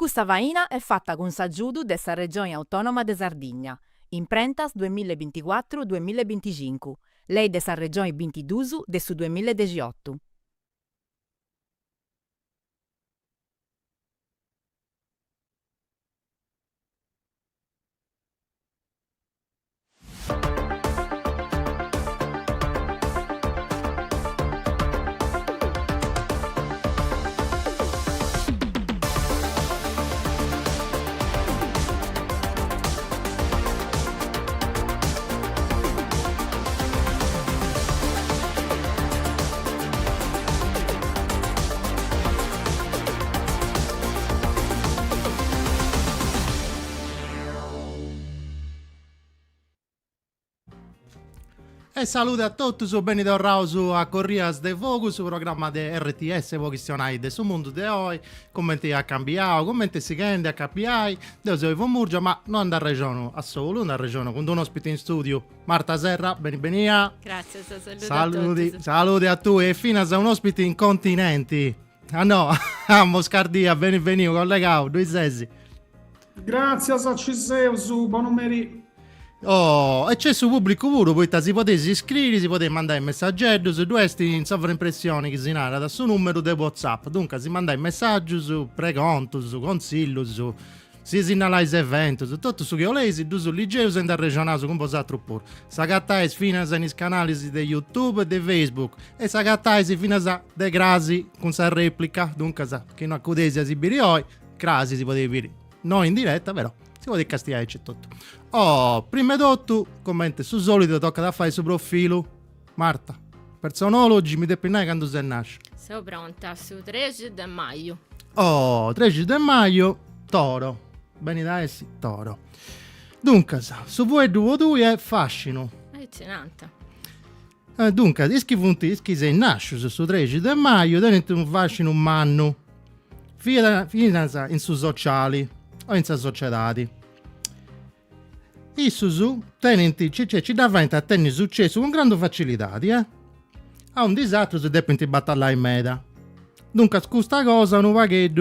Questa vaina è fatta con s'aggiudu dessa Regione Autonoma de Sardigna, in prentas 2024-2025, lei dessa Regione 22 de su 2018. E saluto a tutti, sono Benito Rausu a Corrias de Focus, programma de RTS vocacionai de su mondo de oggi, commenti a cambiare, commenti si rende a capiai, devo se vi Murgia, ma non da regione, a solo, da regione, con un ospite in studio, Marta Serra, benia. Grazie, saluti a tutti. Saluti a tu e fino a un ospite in continenti. Ah no, a Moscardia, benvenuto, collegato, due sesi. Grazie a Ciseusu, buon pomeriggio. Oh, e c'è su pubblico pure, poi si potete iscrivere, si potete mandare messaggi su due in sovraimpressione che si narra da su numero di WhatsApp. Dunque si manda il messaggio su preconto, su consiglio, su si segnalais evento, su tutto su che volete, tu su liceo senza regionale come posate pure. Sagattais fino a nei canali di YouTube e di Facebook e sagattais fino a de crasi con sa replica, dunque sa che non accudesi si birioi, crasi si poteva dire, non in diretta però. Si può castigare c'è tutto. Oh, prima di tutto, commenti su solito tocca da fare su profilo. Marta, personologi, mi depinai quando sei nasce. Sono pronta su 13 di maggio. Oh, 13 di maggio, Toro. Bene da essi, Toro. Dunque, su voi due è fascino. Eccellente. Dunque, ischi sei nasce su 13 di maggio, tenete un fascino un manno. Fino in su sociali. O in società. Isusu tenenti ci davanti a tenere successo con grande facilità, a un disastro si deve battallare in meda. Dunque, questa cosa non va che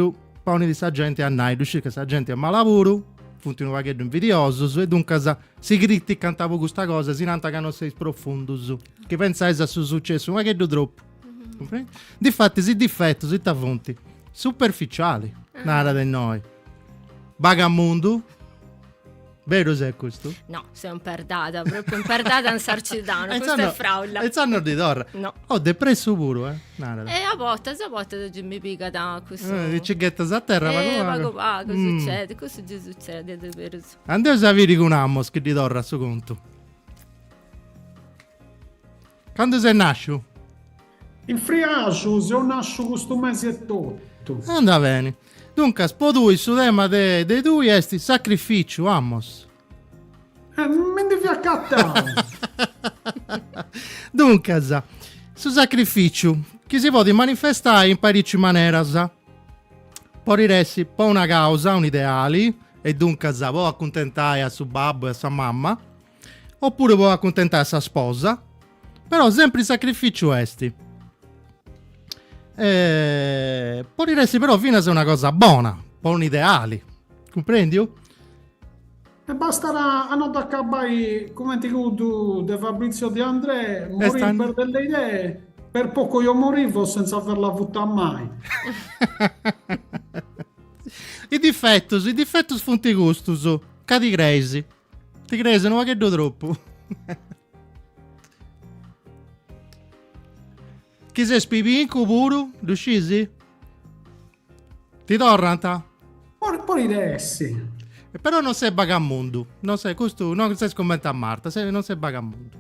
pone di sa gente a noi, che sa gente a malavoro, funti un vaghetto invidioso, e dunque si critica questa cosa, si nanta che non sei profondo, che pensai su successo, ma che troppo. Difatti, si difetto, si t'avvonti, superficiali, nada di noi. Bagamondo, vero se è questo? No, sei un perdata, proprio un perdata in sarcidano, questo è fraulla. E sanno di dorra? No. Ho depresso pure, E a volte mi pica da questo. Dice che a terra, ma cosa succede? Cosa ci succede? Andiamo a vedere con Amos che ti dorra a suo conto. Quando sei nasciuto? In friascio, se ho nasciuto questo mese e tutto. Anda bene. Dunque, spodui su tema dei due esti sacrificio, Amos. Mi devi accattare. Dunque, su sacrificio, che si può manifestare in parecchie maniere, può dirsi per una causa, un ideale, e dunque può accontentare a suo babbo e a sua mamma, oppure può accontentare a sua sposa, però sempre il sacrificio esti. Può dirsi però fino a una cosa buona, po' un ideale, comprendi? E basterà a non accabbare come ti tu De Fabrizio De André, morire per delle idee, per poco io morivo senza averla avuta mai. I difettos funti gustus, che ti cresi non va che do troppo. Chi sei spipinco puro? Riuscisi? Ti tornata? Poi idessi. Però non sei bagamondo. Non sei questo, non sei scommetto a Marta, non sei bagamondo.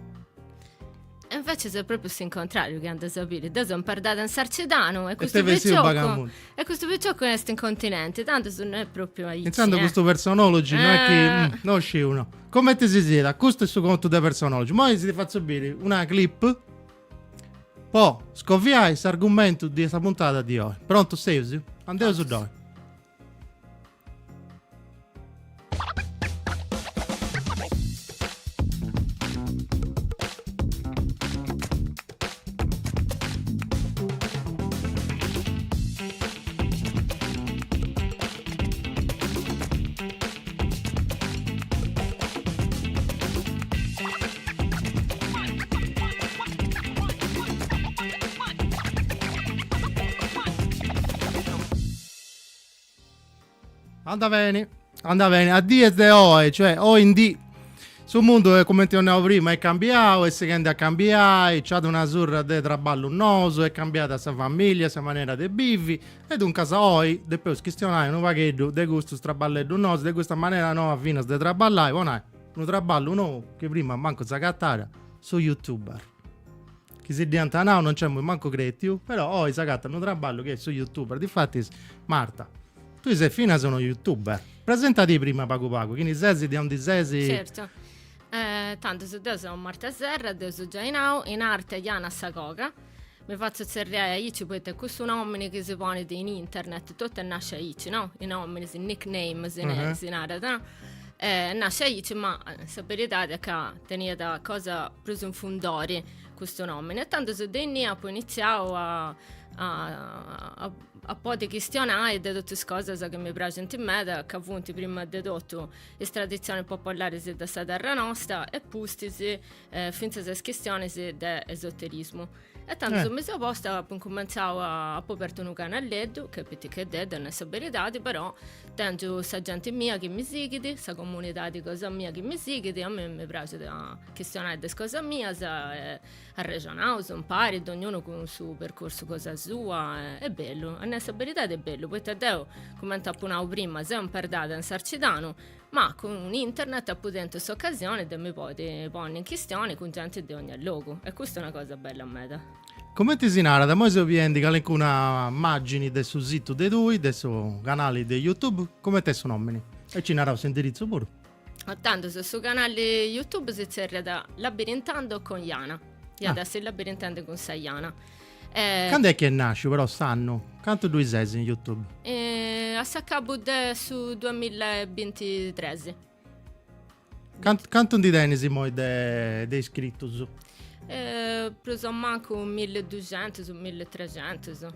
E invece sei proprio il contrario che andate a sapere. Io sono perdata in sarcidano e questo picciocco è in continente, tanto non è proprio aici. Pensando a questo personologi, non è che non scivono. Come ti si sieda? Questo è il suo conto dei personologi. Ora ti faccio bene una clip. Poi scovviai questo argomento di questa puntata di oggi. Pronto sei? Andiamo su dove? Anda bene, a dies de oggi, cioè oggi sul mondo, come ti dicevo prima, è cambiato e si tende a cambiare, c'è una surra di traballo noso, è cambiata sa famiglia, sa maniera di vivi, e dunque oggi, dopo questionare un vaghetto di questo traballo noso, di questa maniera nuova fino a traballare, un traballo nuovo che prima manco sa cattare su YouTuber. Che si diventa no, non c'è manco creativo, però oggi sa cattare un traballo che è su YouTuber. Difatti, Marta, tu sei fina sono YouTuber. Presentati prima Paco, quindi sei di un disesi. Certo. Tanto se io sono Marta Serra, io sono già in arte Iana Sagoga. Mi faccio serrare aici, poi questo nome che si pone in internet, tutto nasce aici, no? I nomi, i nickname, si narrano. Nasce aici, ma la verità è che tenia da cosa preso un fundori questo nome. E tanto se dei poi iniziavo a po' di questionare di tutte le cose che mi piacciono in me, che appunto prima di tutto le tradizioni popolari da questa terra nostra e pustisi fino alle questioni dell'esoterismo. E tanto mi sono posta, cominciavo a aperto un canalletto, che non è verità, però tengo questa gente mia che mi segue, questa comunità di cosa mia che mi segue, a me mi piace questionare le cose mie, a ragionare, un pari, ognuno con il suo percorso, cosa sua, è bello, a questa verità è bello, poi te devo, come ti ho prima, sei un perdato in Sarcidano, ma con internet appunto questa occasione mi puoi porre in questione con gente di ogni luogo, e questa è una cosa bella a me. Come ti si narra? Da mo se vi indica alcune immagini del suo sito di lui, del suo canale di YouTube, come te sono nomini? E ci narra il suo indirizzo pure. Tanto sul suo canale YouTube si cerca da Labirintando con Iana, adesso il Labirintando con Sayana. Quando è che nasce però sanno? Quanto tu sei in YouTube? A Saccabo su 2023. Quanto di tenisi mo dei iscritti su? Preso manco 1200 su 1300.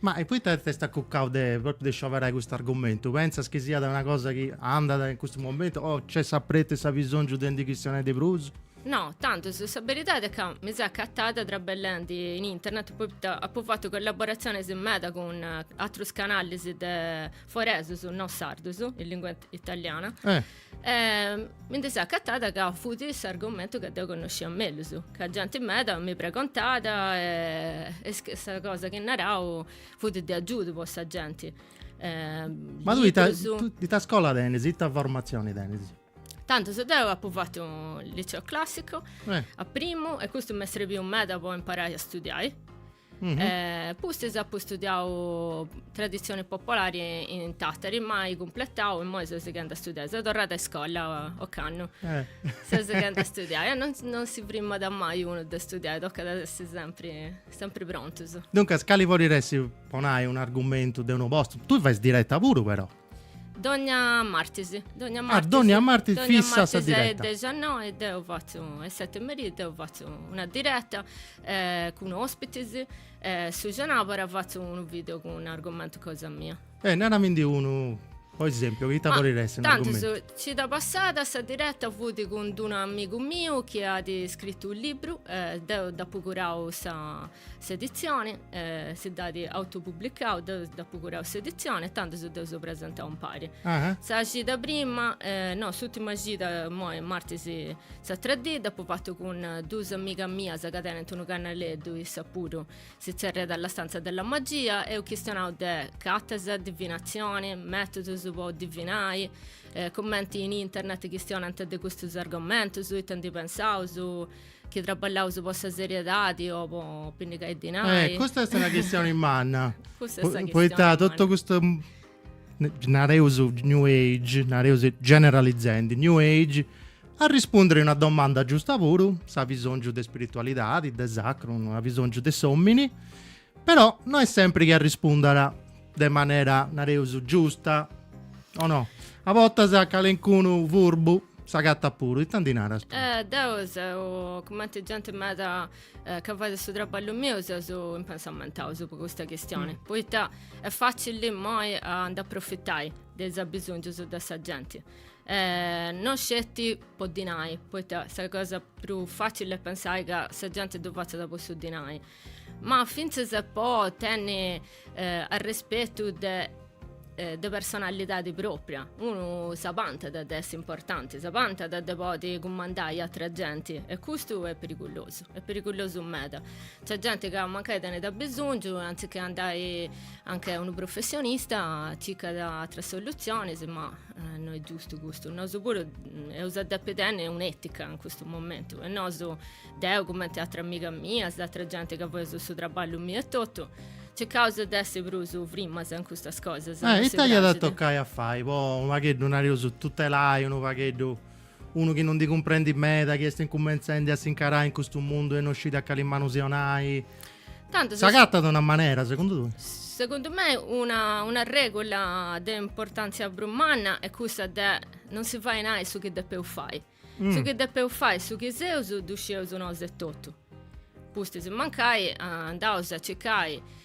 Ma e poi te sta cuccando proprio di scioperare questo argomento? Pensa che sia una cosa che anda in questo momento o c'è saprete sa bisogno di questione di Bruce? No, tanto su questa verità è che mi si è accattata tra bellandi in internet, poi ho fatto collaborazione in meta con altri canali di Forese su no sardo su in lingua italiana. Mi si è accattata che ho avuto questo argomento che devo conoscere meglio su, che la gente in meta mi precontata e questa cosa che narravo fu di aiuto per questa gente. Ma tu di ta scuola tenesi, di ta formazione tenesi? Tanto se devo ho fatto il liceo classico a primo e questo mi serviva un me dopo imparare a studiare. Poi ho studiato tradizioni popolari in Tattari, ma completavo e poi sono andata a studiare. Sono tornata a scuola a Canno. Sono andata a studiare. Non si prima da mai uno da studiare, tocca essere sempre pronto. Dunque, scali fuori resti, ponai un argomento di uno posto. Tu fai diretta pure però. Donna Martisi fissa sa diretta. E ho fatto il 7 marito, ho fatto una diretta con ospiti su Gianapara, ho fatto un video con un argomento cosa mia. Non era quindi uno, per esempio, che ti vorresti un argomento. Tanto ci da passata questa diretta ho avuto con un amico mio che ha scritto un libro, da procurare questa edizione, si è dato autopubblicato, da procurare questa edizione, tanto se devo presentare un pari. Sa gita prima, l'ultima gita, martedì, sa 3D, dopo fatto con due amiche mie, che tengono un canale dove sapuro si c'era dalla stanza della magia, e ho questionato di cattesa, divinazione, metodi si può divinare, commenti in internet questionanti di questi argomenti, su tanti pensavo, su che traballavo su questa serietà o quindi che dinai. Questa è una questione in manna. Poi tutto questo nareuso New Age, nareuso generalizzando New Age, a rispondere a una domanda giusta pure, sa bisogno di spiritualità, di sacro, ha bisogno di sommini, però non è sempre che a rispondere in maniera nareuso giusta o no. A volte sa calencuno furbo sa gatta pure, tanti nara. Devo, come gente meta che fa questo traballo mio, sono impensamentato su questa questione. Poi è facile mai andare a approfittare del bisogno di questa gente. Non scetti può dinare, poi la cosa più facile è pensare che questa gente dove faccia da posso dinare. Ma finché se può tenere al rispetto di personalità di propria. Uno sapanta da essere importante, sapanta da poter comandare altre gente, e questo è pericoloso meta. C'è gente che magari ne da bisogno, anziché andare anche a un professionista, cerca da altre soluzioni, ma non è giusto questo. Noi pure è usato è un'etica in questo momento, e noi devo come altre amiche mie, altre gente che poi su trabalho mio e tutto. C'è causa di essere bruso prima in queste cose. Italia da toccare a fare, poi un vaghetto non arriva su tutte le un vaghetto, uno che non ti comprende in meta, che sta incominciando a si incarare in questo mondo e non uscite a calimmanusionai. Tanto si adatta da una maniera, secondo te? Secondo me una regola di importanza brumana è questa de non si fa in su che deve fare. Su che deve fare, su che sei uso, dusce uso no è tutto. Pusti se mancai, andavo a cercare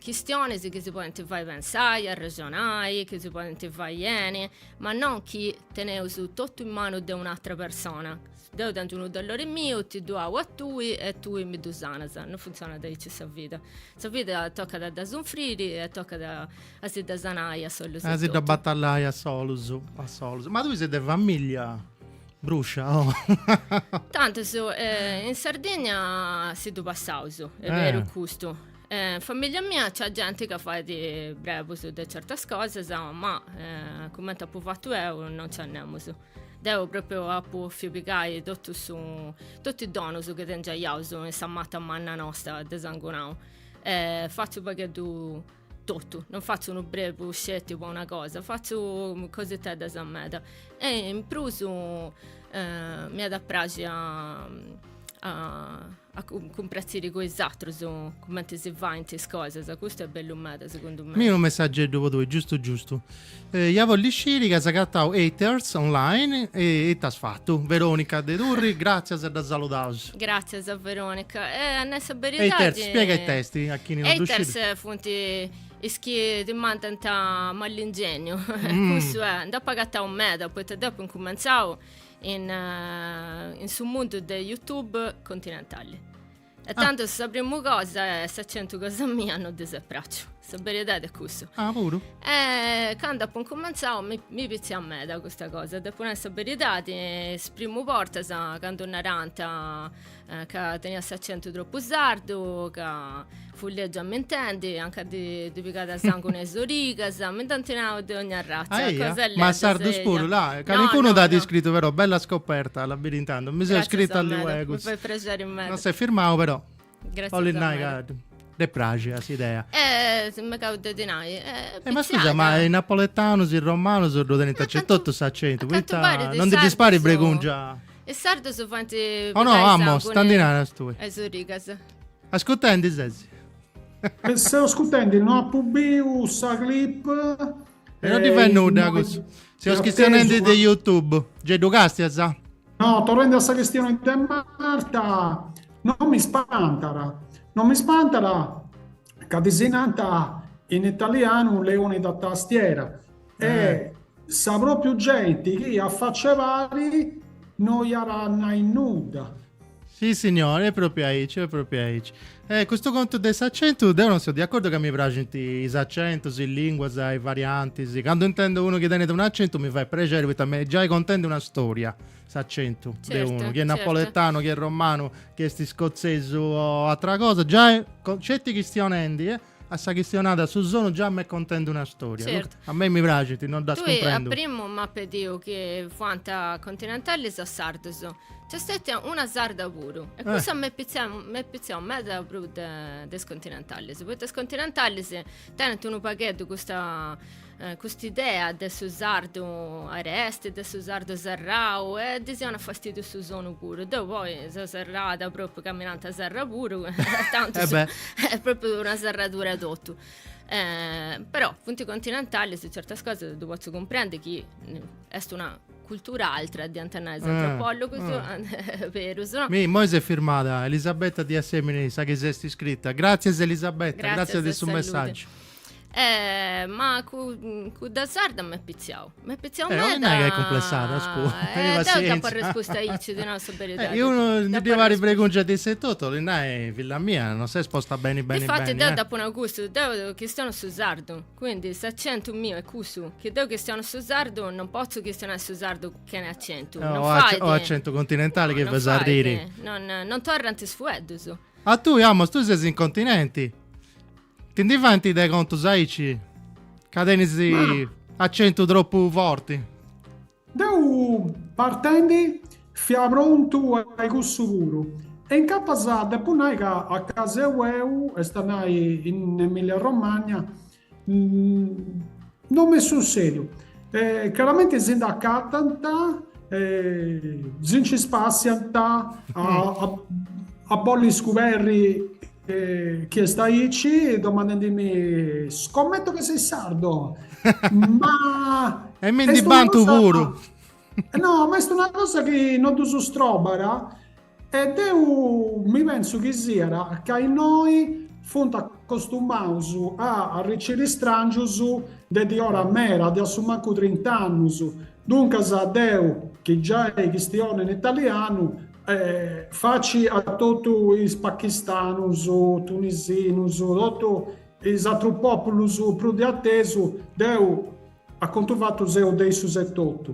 questioni che si possono fare pensare, ragionare, che si possono fare bene, ma non che tenere su tutto in mano di un'altra persona. Devo dare uno dollaro mio, ti do a tu e tu mi do sanasa. Non funziona da questa vita. Questa vita tocca da soffrire e tocca da si da sanare a solo. Si da battaglia a solo. Ma tu sei di famiglia? Bruscia, oh. Tanto in Sardegna si do passauso, è vero questo. Famiglia mia c'è gente che fa di breve su certe cose, ma come ti ho fatto io non ce n'è. Devo proprio a piegare tutti i doni che tengo io in questa manna nostra di Sangonau. Faccio perché tutto, non faccio un breve uscito o una cosa, faccio cose da Sammeda. E in pruso mi da pragi a comprare con esatto come si va in queste cose. Questo è bello meta secondo me. Mio messaggio dopo tu, giusto. Io voglio uscire che si cattavo haters online e t'ha fatto. Veronica De Durri, grazie per da salutare. Grazie a Veronica. Nessa verità haters, spiega i testi a chi non lo haters funti che ti mandano mal'ingegno. Questo è, dopo che un meta, poi dopo cominciavo in sul mondo di YouTube continentali. E tanto se la prima cosa è se c'è cosa mia non disappraccio. La verità è questo. Pure? Quando dopo cominciavo mi piace a me da questa cosa. Dopo questa verità esprimo porta quando una ranta che tenia l'accento troppo sardo, che fulleggia mi intendi, anche di picata sangue nelle rigas, mi tantinavo di ogni razza. Ma sardo spuro, là, che qualcuno ti ha iscritto però, bella scoperta, l'abilitando. Mi sono iscritto alle mi fai piacere in me. Non sei firmato però. Grazie a me. De pragi, questa idea. Se mi cavo di denai. Ma scusa, ma in napoletano, in romano, in rodenetta c'è tutto l'accento. Non ti dispari bregungia. E sardo sono fanti. Oh no, amo, standinare tu. Rigas. Ascoltando, Zezzi. Stavo ascoltando, non ha pubblicato sa clip. E non ti fai nulla così. Se ho scritto di YouTube, già educasti a sa? No, tornando a questa questione di Marta, non mi spantara, che disegnata in italiano un leone da tastiera. E sa proprio gente che a facce vari non era in nuda. Sì signore, è proprio aici. Questo conto dell'accento, devo non sono di accordo che mi piacciono gli accenti, le lingue, le varianti. Quando intendo uno che tiene un accento mi fa piacere, perché me già contendo una storia, l'accento di uno, che è napoletano, che è romano, che è scozzese o altra cosa, già certi cristianendi, a sta questionata su sono già mi contento una storia. Certo. A me mi piace, non da scomprendo. Tu a primo mi pedivo che fanta continentali sa sardo. C'è stata una sarda pure. E questo mi piaceva a me da descontinentali. Se poi descontinentali se tenete un pacchetto questa idea del sardo arresti, del sardo sarrao e disiamo fastidio su sono pure. Dopo poi se sarrata proprio camminante a sarra pure, tanto è proprio una sarratura tutto. Però punti continentali su certe cose tu posso comprendere che è una cultura altra di antennare antropologo per uso. Mo si è firmata Elisabetta di Assemini, sa che sei iscritta. Grazie Elisabetta, grazie del suo messaggio. Ma con da sarda mi è pizziato. Mi è pizziato non è che è complessato, scusa. Da per risposta di non sapere. Io di vari preconcetti e tutto, non è figlia mia, non si è sposta bene. Infatti, dopo un gusto, che stiano su sardo. Quindi, se accento mio è cusu, che devo che stiano su sardo, non posso che stiano su sardo che ne accento. O accento continentale che vi arrivi. Non torranti sfueddoso. Ah, tu sei incontinenti. Che divanti dai conto saici? Cadenisi accento troppo forti. Devo partendi fia pronto ai cussuguru. E in capasa de punaica a casa EU e stanai in Emilia Romagna non mi sul serio. Chiaramente si da cattanta zinci spazianta a bolli scuverri che stai ci domandandomi scommetto che sei sardo ma e mi di bantu puro no, ma è una cosa che non tu su strobara ed mi penso che sia che noi fonte accostumato a ricevere strangios di ora mera di assumanco 30 anni dunque sa Deu che già è questione in italiano facci a tutti i pakistanus, tunisinus, tutti i altri popoli più di atteso, Deu ha controvato zeo dei su setotto.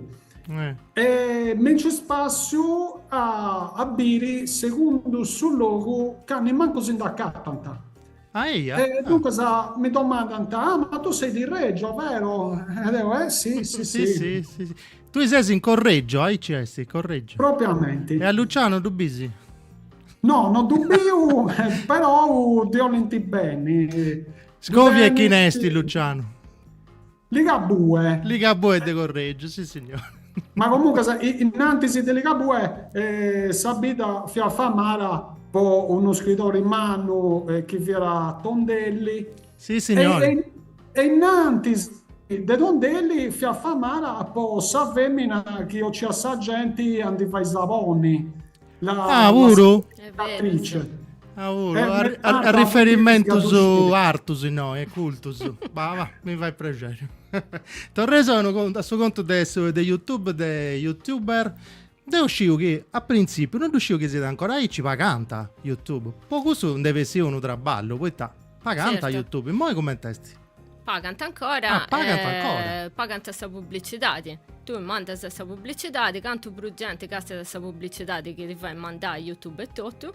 E mentre spazio a biri secondo sul logo che ne manco sindacato. Dunque mi domandano, ma tu sei di Reggio, vero? Sì. Tu sei in Correggio, ICS, Correggio. Propriamente. E a Luciano Dubisi? No, non dubbio, però Dionenti bene. Scovia e Chinesti, Luciano. Ligabue di Correggio, sì signore. Ma comunque innanzi di Ligabue Sabita fia famara uno scrittore in mano che era Tondelli. Sì signore. E innanzi de Tondelli fia famara po sa femmina che io ci assagenti andiva ai Savoni. La attrice. A riferimento su Artus, no, è cultus. Va, mi vai piacere. Torreso a suo conto di YouTube, di YouTuber. Devo uscire che a principio non riuscivo che siete ancora lì ci paganta YouTube. Poco su non deve essere uno traballo, poi paganta YouTube. E poi come testi? Paganta ancora. Paganta Paganta questa pubblicità. Tu mandi questa pubblicità, canto più gente casta questa pubblicità che ti fai mandare YouTube e tutto.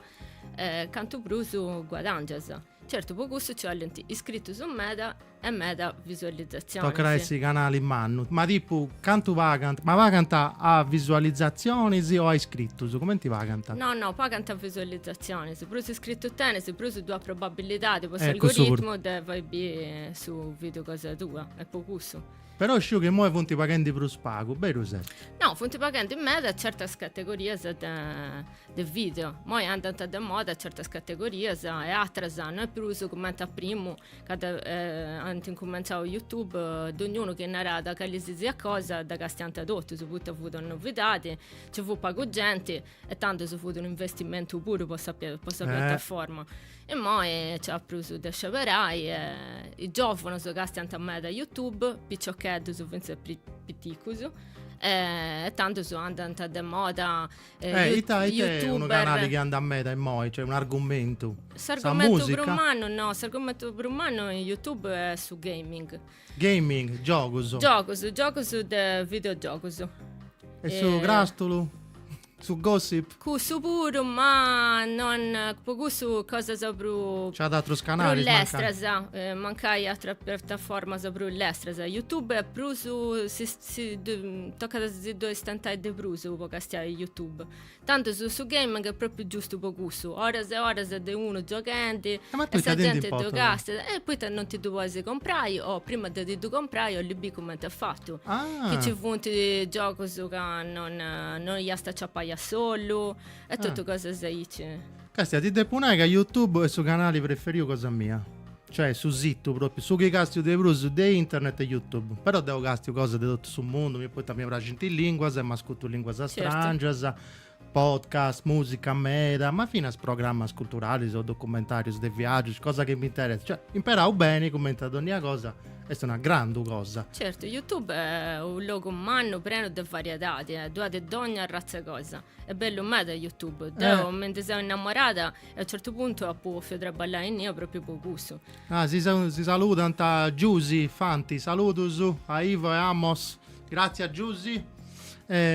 Canto bruso guadagnas. Certo, poco su c'è iscritto su Meta e Meta visualizzazione. Tocca essere canali in mano. Ma tipo, canto paganta? Ma paganta a visualizzazioni o a iscritto? Come ti paganta? No, paganta a visualizzazioni. Se bruso iscritto te, se bruso due probabilità di questo algoritmo vai su video cosa tua. È poco su. Però sciù che mo' fonti pagando per spago, vero se? No, fonti pagando in Meta certe categorie del video. Poi andano da moda certe categorie e altre non è più uso commenta primo che anche cominciato YouTube di ognuno che narra che gli si sia cosa da castiante adotto su tutto avuto novità ci fu pago gente e tanto su fu un investimento pure per questa piattaforma e poi c'è preso da sciaperai i giovani su castiante a me da YouTube piccioccheddo su vince pitticus e tanto su andando da moda YouTuber è un canale che anda a meta e moi c'è un argomento s'argomento per un anno no s'argomento per un anno in YouTube è su gaming gioco su de videogioco e su Grastolo su gossip su pure ma non poco su cosa sopra c'ha d'altri canali l'estra mancai altra piattaforma sopra l'estra YouTube è prusu si tocca da due istanti di prusu poco stia YouTube tanto su gaming è proprio giusto poco su ore e ore di uno giocante e se gente gioca e poi non ti vuoi comprare o prima di tu comprare o lì come ti ha fatto che ci funti gioco su che non gli sta ciappare solo e tutto cosa sei Castia ti depunai che YouTube è su canali preferito cosa mia cioè su sito proprio su che castio di Bruce di internet e YouTube però devo castio cose di tutto sul mondo mi poi mi piace in lingua se mi ascolto lingua strange podcast, musica, meda, ma fino a programmi culturali o documentari dei viaggi, cosa che mi interessa. Cioè, imparare bene, commentare ogni cosa, questa è una grande cosa. Certo, YouTube è un luogo umano pieno di varietà, dove di ogni razza cosa. È bello me da YouTube. Io mentre sono innamorata, a un certo punto a puffio tra ballare in io proprio per gusto. Si salutano a Giusy, Fanti, saluto su a Ivo e Amos. Grazie a Giusy.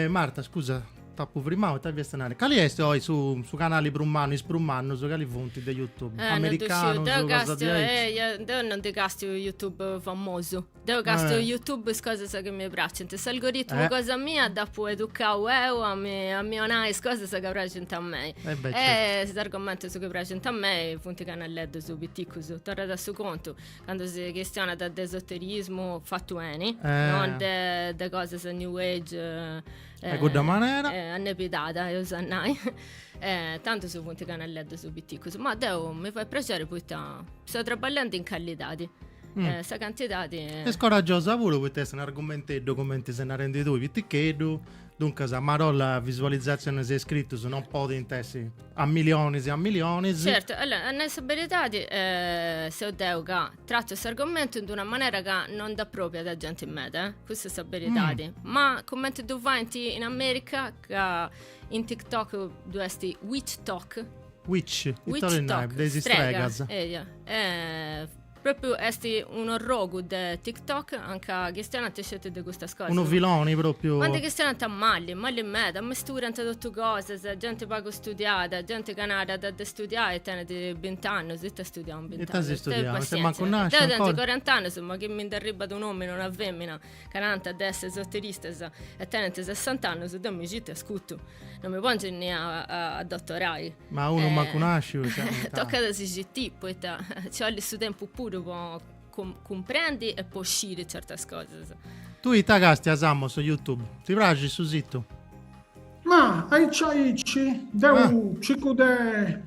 Marta, scusa, tappo prima, ti avvicinare. Quali è poi su canali brummano, su quali fonti di YouTube? Americano, io non ti casti YouTube famoso. Devo casti YouTube cose che mi piacciono. Se l'algoritmo cosa mia, dopo educare a mio nice cose che piacciono a me. Se argomento su che piacciono a me, fonti canale su Bittico, torna da su conto. Quando si questiona da esoterismo fattueni, non de cose su New Age. Good maniera. Annepidata, io sannai. Tanto su fonti canale su Bittico. Ma mi fa piacere poi sto traballando in candidati. Sta quantità di... È scoraggiosa pure per te se ne argomenti e documenti se ne rendi tu, ti chiedo. Dunque, se la visualizzazione si è iscritto su non può intessi a milioni e a milioni. Certo, allora, nella verità, se ho detto che tratto questo argomento in una maniera che non dà proprio da gente in media, questa è la verità. Ma come tu vai in America, che in TikTok dovresti Witch Talk. Witch Talk, desi stregas. Proprio esti uno rogo di TikTok anche che stiano a scelte di questa cosa. Uno filone proprio. Quando che stiano a malli in mezzo, a mistura di tutte cose, gente poco studiata, gente che ha da studiare e tiene di 20 anni, si sta studiando 20 anni. E ti studiamo, se manco nasce ancora. 40 anni, insomma, che mi arriva da un uomo e una femmina, 40 ad essere esoterista e tenete 60 anni, se mi cita scuto. Non mi pongo né a dottorai. Ma uno manco nasce. Tocca da CGT, poi c'è il suo tempo pure. Può comprendi e può uscire certe cose. Tu i tagasti a Sammo su YouTube, ti piace su sito? Ma aici, devo cico de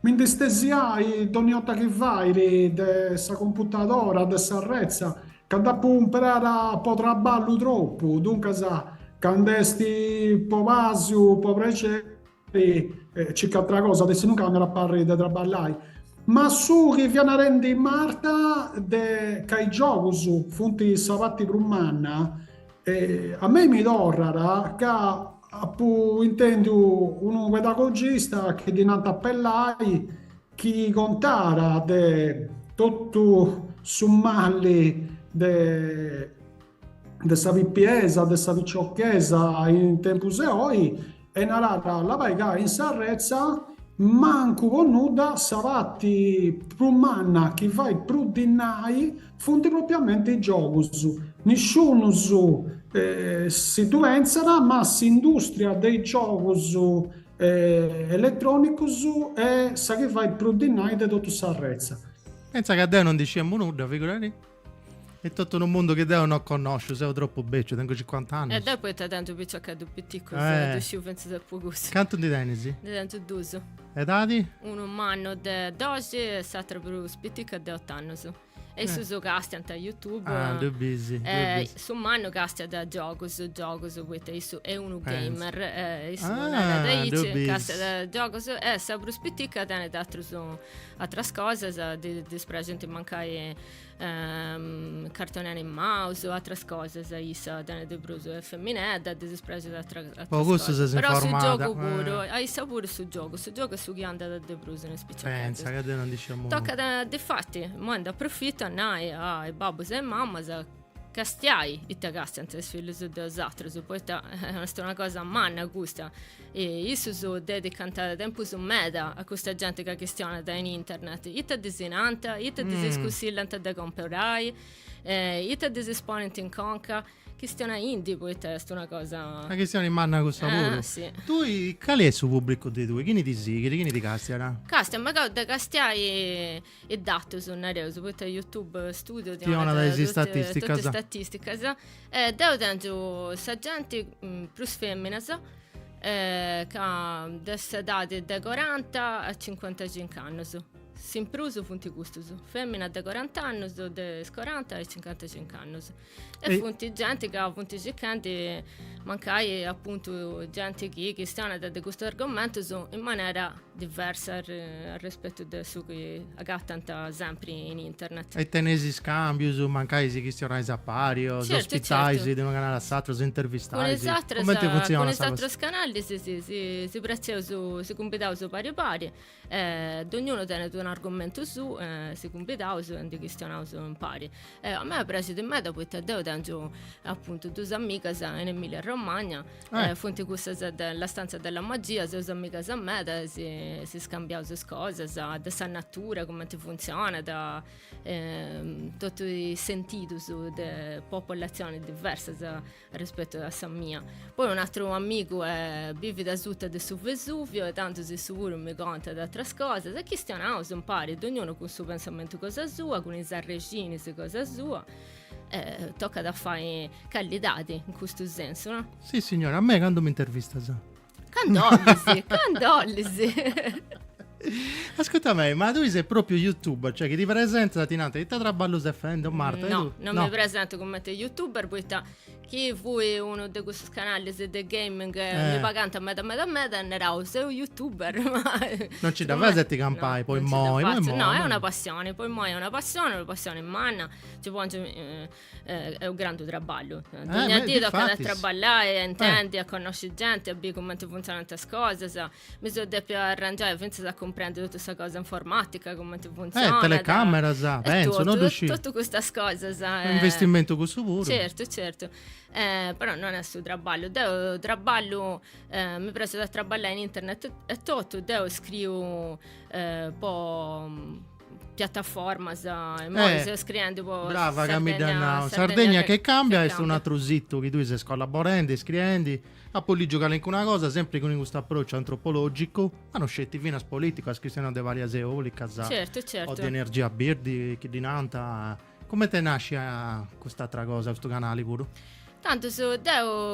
mi indestesiai ogni volta che vai de sa computadora, de sa rezza, che dopo imparare a po' traballo troppo, dunque sa, candesti po' vasio, po' preceri, c'è altra cosa, adesso non camera a parlare di traballare. Ma su che viene rendi in Marta che i giochi funti savatti brumanna a me mi dorrara che appunto intendo un pedagogista che dinanzi appellai chi contara de tutto summalli de sa vippiesa, de sa vicciocchesa in tempo seoi e narrata la vai in Sarrezza manco con nuda savatti prumanna che vai prudinnai fonti propriamente i giochi nessuno si duenzana ma si industria dei giochi elettronici e sa che vai prudinnai di tutto Sarrezza. Pensa che a te non diciamo nuda, figurati. È tutto un mondo che devo non conosco, sei troppo beccio, tengo 50 anni. E dopo è tanto piccolo più piccolo, tu pensi da poco. Quanto di tenisi? Di tanto d'uso. E dati? Uno manno di 12 e l'altro per spittica di 8 anni. E su casti a YouTube. Busy. Su manno casti da giochi, questo è uno gamer. Non è da casti da giochi, e sempre spittica tiene altre cose, di presente mancare cartoni animati o altre cose, isa tiene di bruso e femminetta, di sprese altre cose. Però su gioco pure, hai pure su gioco su chi anda da de bruso ne speciale. Pensa che te non diciamo. Tocca difatti, manda approfitta nai ai babbo e mamma castiai i tagasti anche se figli su dos altri poi è una cosa manna gusta e io su dedicare tempo su meda a questa gente che questiona da in internet ita disinanta ita discussillante da comperai ita disesponente in conca questione indie poi è una cosa la questione manna questa pure sì. Tu qual è su pubblico di tu? Chi ne ti sigli? Chi ne ti castia? Castia ma da castiai e dato su nereuso poi YouTube studio ti una delle statistiche devo tanto sa gente più femmina che da date da 40 a 55 anni Simpruso funti gustus, femmina de 40 anni, de 40 e 55 anni. E funti gente che funti giganti, mancai appunto gente che stiano da questo argomento in maniera diversa rispetto a su che agattano sempre in internet. E tenesi scambios, mancai si cristianai a pario, ospitai di un canale a satro, intervistai. Come funziona? Con esatto canali si prezioso, si compitava su pari, ognuno tiene un argomento su, si compitava su e cristianava su in pari. A me ha preso di me dopo che devo tengo appunto due amiche in Emilia Romagna, fonti questa della stanza della magia, due amiche a me, si scambiavano cose, da natura, come ti funziona, da tutti i sentiti su popolazioni diverse rispetto a sa mia. Poi un altro amico vive da sud del Vesuvio e tanto si sicuro mi conta da altre cose, e chi stiano un pari, ognuno con il suo pensamento cosa sua, con i sarregini cosa sua. Tocca da fare candidati in questo senso, no? Sì, signora, a me quando mi intervista sa. Candollisi. Ascolta me, ma tu sei proprio youtuber, cioè che ti presenta Tinante, ti traballo se fendo Marta? No, non mi presento come te youtuber, perché chi vuoi uno di questi canali di gaming mi pagante a me ne era sei un youtuber, ma non ci davvero se ti campai, poi mo. No, è una passione, poi mo è una passione in manna, ci può è un grande traballo. Ogni giorno tocca traballare, intendi, a conoscere gente, a vedere come funzionano queste cose, mi sono detto arrangiare, penso a comprendere tutta questa cosa informatica, come ti funziona. Telecamera, penso, non riuscire. Tutte queste cose. Un investimento con sicuro. Certo. Però non è su traballo. Devo traballo, mi preso da traballare in internet e tutto, devo scrivo un po' piattaforma scrivendo un po' brava Sardegna che cambia è un altro zitto che tu stai collaborando, scrivendo a poi lì giocare in una cosa sempre con questo approccio antropologico ma non scetti fino a politico a scrizione di varie eoli certo o di energia birdi che dinanta come te nasce a quest'altra cosa questo canale pure? Tanto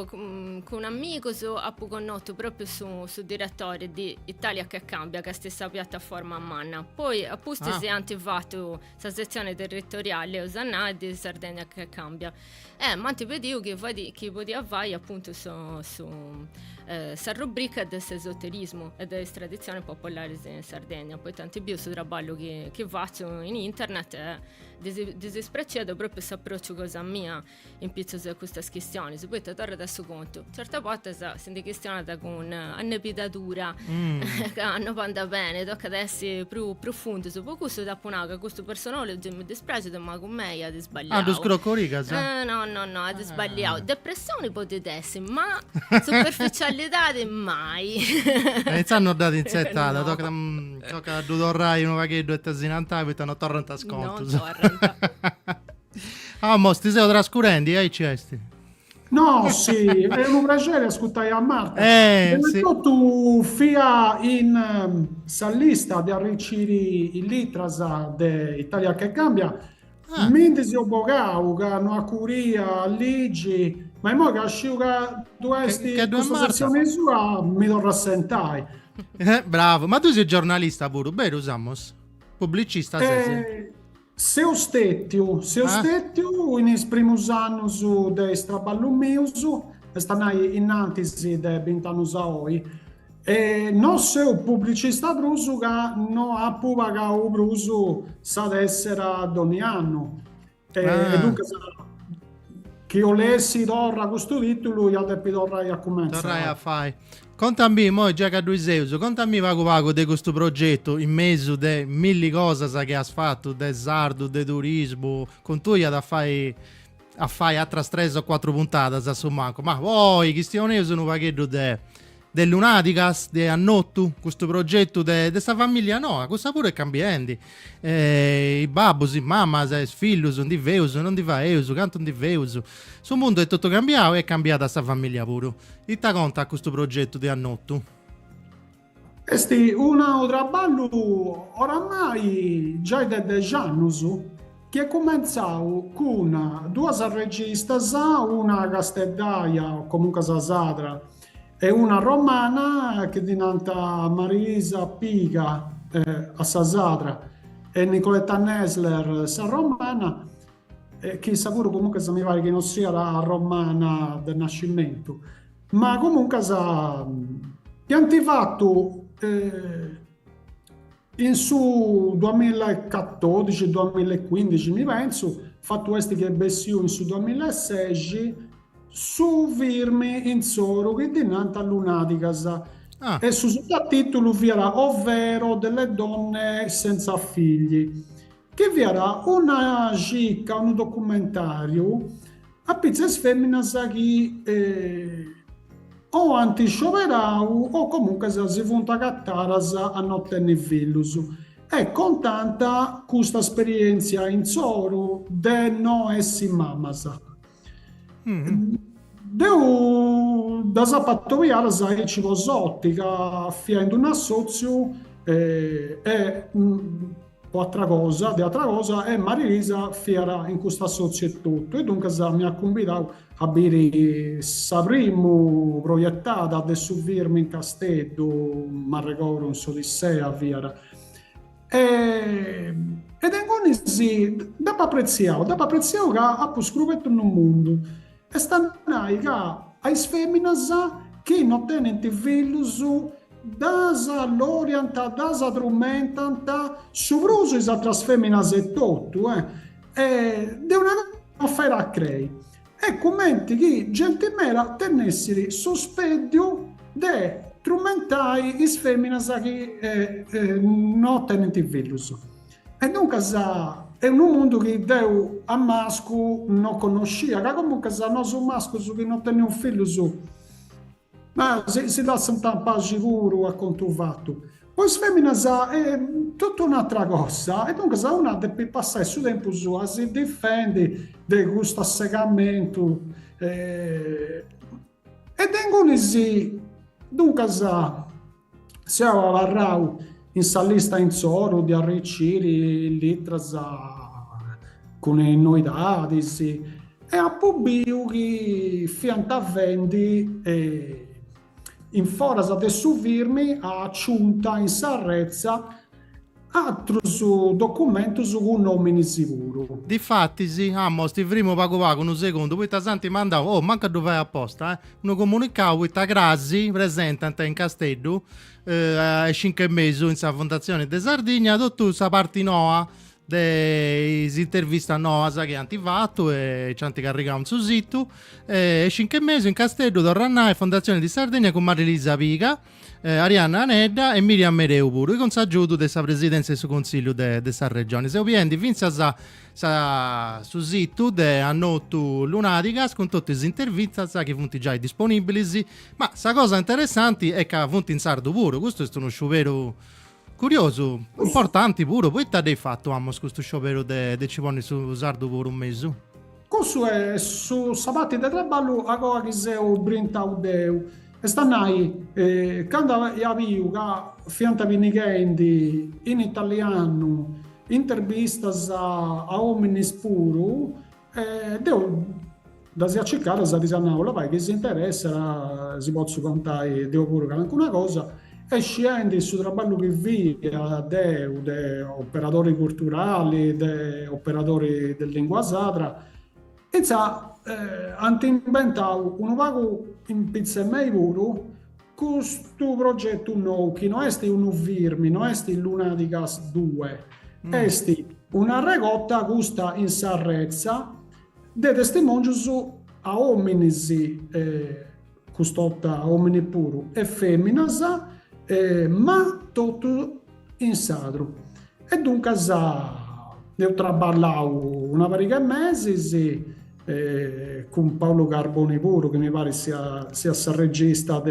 con un amico ho conosciuto proprio su direttore di Italia che cambia, che è stessa piattaforma a manna. Poi appunto si è attivato la sezione territoriale Osanna di Sardegna che cambia. Ma ti vedevo che poteva fare appunto su rubrica dell'esoterismo e delle tradizioni popolari in Sardegna. Poi tanti più su traballo che faccio in internet disespreciato proprio questo approccio cosa mia in pizzo su queste questioni. Se poi ti torna adesso conto, certe volte si questionata con annepitatura che hanno panda bene, tocca ad essere più profondo. Se poi questo da punaga, questo personale mi dispiace, ma con me ha sbagliato. Tu scroccorica, no, ha sbagliato. Depressione potete essere, ma superficialità mai. Iniziano dato in settata, tocca a dorrai uno vaghetto e tasinantà e non torrenta sconto. Non torrenta. Mo ti sei trascurenti, cesti? No, sì, è un piacere ascoltare a Marta. Sì. Tu fia in lista di arricchire il Litrasa de Italia che cambia, mentre si obogau che non ha curia, leggi, ma mo che asciuga due sezioni sua mi lo rassentai. Bravo, ma tu sei giornalista pure, vero Samos? Pubblicista sei? Se ho stettiu in esprimus annus de straballu meus, stanai in antisi de 20 annus a oi, e non se pubblicista brusu che non ha pagado brusu sa d'essere ogni anno. E dunque che io lessi d'orra questo titolo, io devo tornare a cominciare. Tornare a fare. Contami, mo già che tu sei, contami vago di questo progetto in mezzo di mille cose che hai fatto, del sardo, del turismo, con tu da fare altre 3 o 4 puntate, insomma, ma voi, che stiamo un pacchetto del Lunaticas, di Annottu, questo progetto di questa famiglia no, questa pure è cambiando. I babos, i mamma, i figli, non di veus, non di vaeus, canto di veus. Sul mondo è tutto cambiato e è cambiata questa famiglia pure. E ti conta questo progetto di Annottu? Esti un traballo oramai già da 10 anni che è cominciato con 2 registe, una casteddaia o comunque sasadra e una romana che diventa Marisa Piga a Sasadra. e Nicoletta Nesler sa romana, che sicuro comunque se mi pare che non sia la romana del nascimento, ma comunque sa pianti fatto in su 2014-2015 mi penso, fatto questo che bessi in su 2016 su firmi in Zoro che dinanzi a Lunaticas Ah, e su sottotitolo vi era ovvero delle donne senza figli che vi era una cicca, un documentario a pizzas femminas che o antiscioverau o comunque si funta cattaras a non tenere fillus. E con tanta questa esperienza in Zoro de no essi mamas. mm, Deu da sapattoiara sai ci vosottica fiendo un assozio di altra cosa e Marilisa fiera in questa assozio e tutto e dunque mi ha convidato a bere sapremo proiettata a subirmi in Castello ma ricordo un Odissea fiera ed è così da apprezzare che ha scruvetto in un mondo e stanno che ai femmines che non tengono figli dasa l'orienta, dasa trumentanta, sovruso is altres femmines e tutto, de una offerta a crei. E commenti che gente mera tennesseri sospedio de trumentai is femmines che non tengono figli. E dunque è un mondo che Deu a masco non conoscia, che comunque se non sono masco che non tengono un figlio su. Ma si dà un po' sicuro a conto fatto. Poi femmina è tutta un'altra cosa e dunque se una deve passare il suo tempo su a si difende di questo assegamento ed è così dunque se avrà in salista in Zoro di arricchire litras con le noità e a pubblico che fianta vendi in foras de su firmi a ciunta in sarrezza altri documenti su un nome sicuro. difatti sì, Amos, ti primo pago un secondo, poi Santi mandavo, oh, manca dove vai apposta, uno comunicavo, poi Grassi, presente in Castello, ai 5 mesi in sa fondazione de Sardegna, tutto sa parte noa, de intervista noa che hanno fatto e ci hanno caricato su sito, e 5 mesi in Castello, da Rannà, fondazione di Sardegna con Marilisa Pica, Arianna Anedda e Miriam Mereu pure, con s'aggiunto della presidenza del consiglio de sa regione. Se ovviamente vince su sito de annotto Lunaticas con tutte le interviste che sono già disponibili, ma la cosa interessante è che funti in sardo pure, questo è uno sciopero curioso, importante pure, poi ti hai fatto Amos questo sciopero de Ciponni su sardo pure un mese? Questo è su sabati de traballo a cosa che se o brintau deu. E stanno quando io che fianta vinigendi in italiano intervistas a uomini puro devo da si accecare sa disannaula vai che si interessa si può contare devo pure anche una cosa e scendi su traballo che via de operatori culturali de operatori del lingua sadra e hanno inventato un vago in pizza e mai puro questo progetto nuovo che non è un firmi, non è il Lunaticas 2 è una regotta gusta in sarrezza de testimonios a uomines custotta uomini puro e femminas ma tutto in sadro e dunque devo traballare una varica mesi con Paolo Carboni puro che mi pare sia sarreggista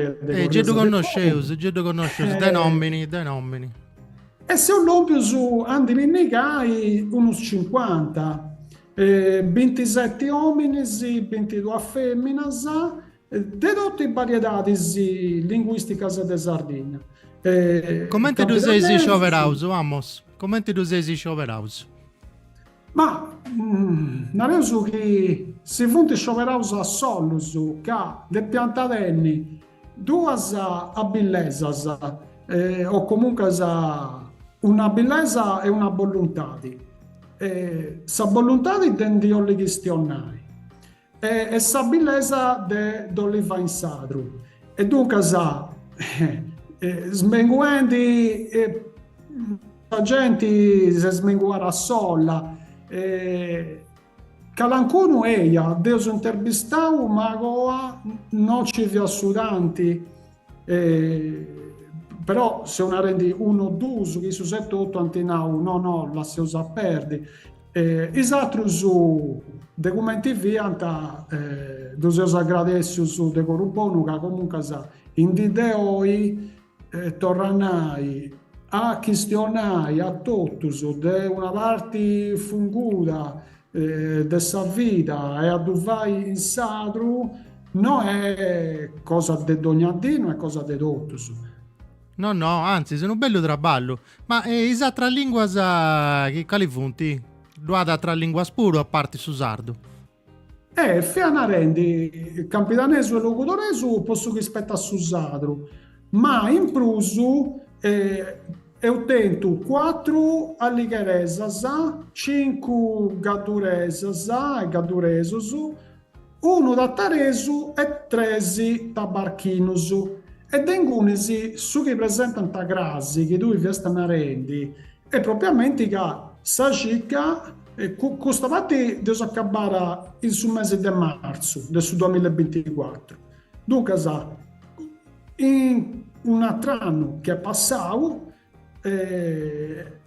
Gedo conosceus, dai nomini. e se un lompio su Andi Linnegai unos 50 27 uomini 22 femminas de tutte varietà linguistica de Sardegna Come tu sei Scioverhouse, Amos? Come tu sei Scioverhouse? ma non è so che se fonte Scioverhouse a Solus che de piantadenni due a bellezas o comunque una bellezza e una volontà. Sa volontà di Dio li gestionare e sa bellezza di va in sadru. E dunque sa, smenguendi, la gente si smenguara sola. Calancuno eia, Deus intervistau, ma agora non ci vi assudanti. Però se una rendi uno d'uso che su 7-8 antinau no la si usa perdi esatto su documenti vianta dos agradezio su de corubonu che comunque sa in dideoi tornai a questionai a totus de una parte funguda de sa vita e a duvai in sadru non è cosa de dognadino, è cosa de totus. No, anzi, sono bello traballo. Ma isa tra lingua che quali funti? Duada tra lingua puro a parte su sardo. Fiana rendi campitanesu e locutoresu posso rispetto a su sadru, ma in prusu eu tento 4 alligheresas, 5 gadduresas e gadduresusu, 1 da taresu e 3 tabarchinusu. E dengunisi su che presentano ta grassi che tu vi rendi è propriamente che sa cicca questa parte deve accabare il su mese di marzo del 2024. Dunque sa in un altro anno che è passato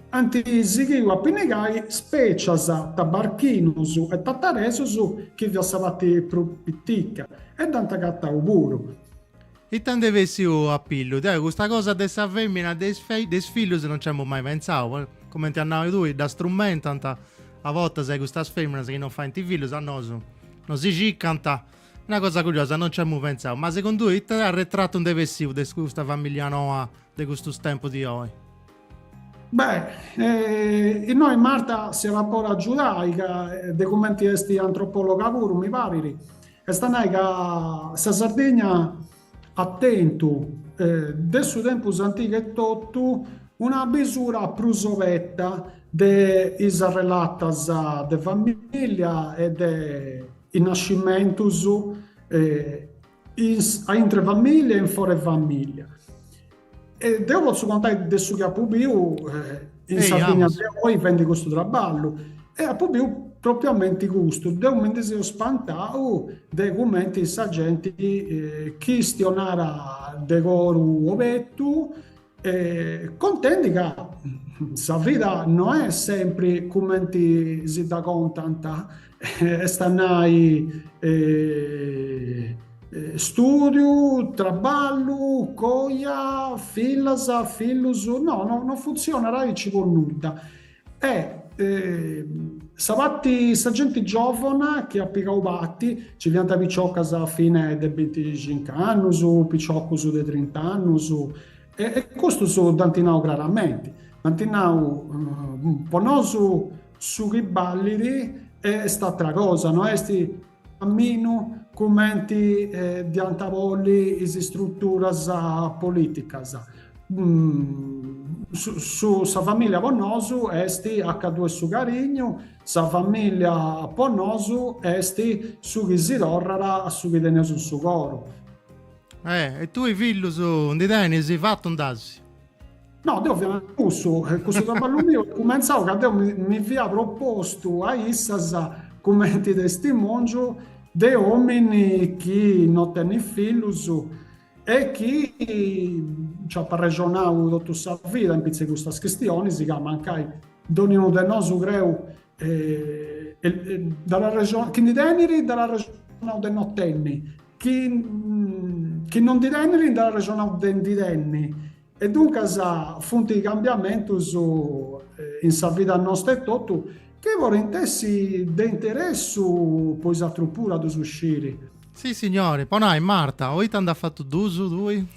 antisi che io appena specie sa tabarchinusu e tattaresusu che vi assavati propittica e tanta gatta uburu. E tanto avessi a pillo, questa cosa dessa femmina des figlio se non ci abbiamo mai pensato, come ti hanno tu, da strumento, a volte sei questa femmina che non fa in figlio, non si ciccanta, una cosa curiosa, non ci abbiamo pensato, ma secondo te ti ha ritratto un devessivo di questa famiglia nuova, di questo tempo di oggi? Beh, noi Marta si elabora giudaica, documenti esti antropologa pure, mi pare, e stanno che sa Sardegna attento del suo tempo antico e tutto una misura prusovetta de is relatas de famiglia e de in nascimentus intre famiglia e in fuori famiglia e devo posso contare del suo capo in Sardegna poi vende questo traballo e a pubblico propriamente gusto, de un mendesio spantato de commenti sagenti chi stionara de goru ovettu contenti che sa vita non è sempre commenti si da contanta stanai studio, traballo, coia, filasa, fillus no, non funziona, rai ci vuol nulla Savatti sa gente giovane che ha piccato batti, ci viene picciocca a fine del 25 anni, su picciocco su dei 30 anni, e questo su tantinau raramente. Tantinau un po' no su riballidi è stata una cosa, no? Esti cammino commenti di antavolli si struttura politica. Su sa famiglia Ponnosu esti H2 su Carigno, sa famiglia Ponnosu esti su Chisidorrara su Chidenesu su Coro. E tu i figli su di te ne sei fatto un tassi? No, devo fare questo traballo mio, comenzavo che devo mi via proposto a Issas commenti testimonio de uomini che non tenne figli e chi ci ha ragionato tutta sa vita in pizza questa questione si chiama anche donino del nostro greu dalla regione che di deniri dalla regione del nottenni chi non di deniri dalla regione del di denni e dunque sa fonti di cambiamento in sa vita nostra e tutto che vorrei di interesse poi sa truppura ad uscire. Sì signore, poi no, Marta, oggi ti hanno fatto d'uso, lui?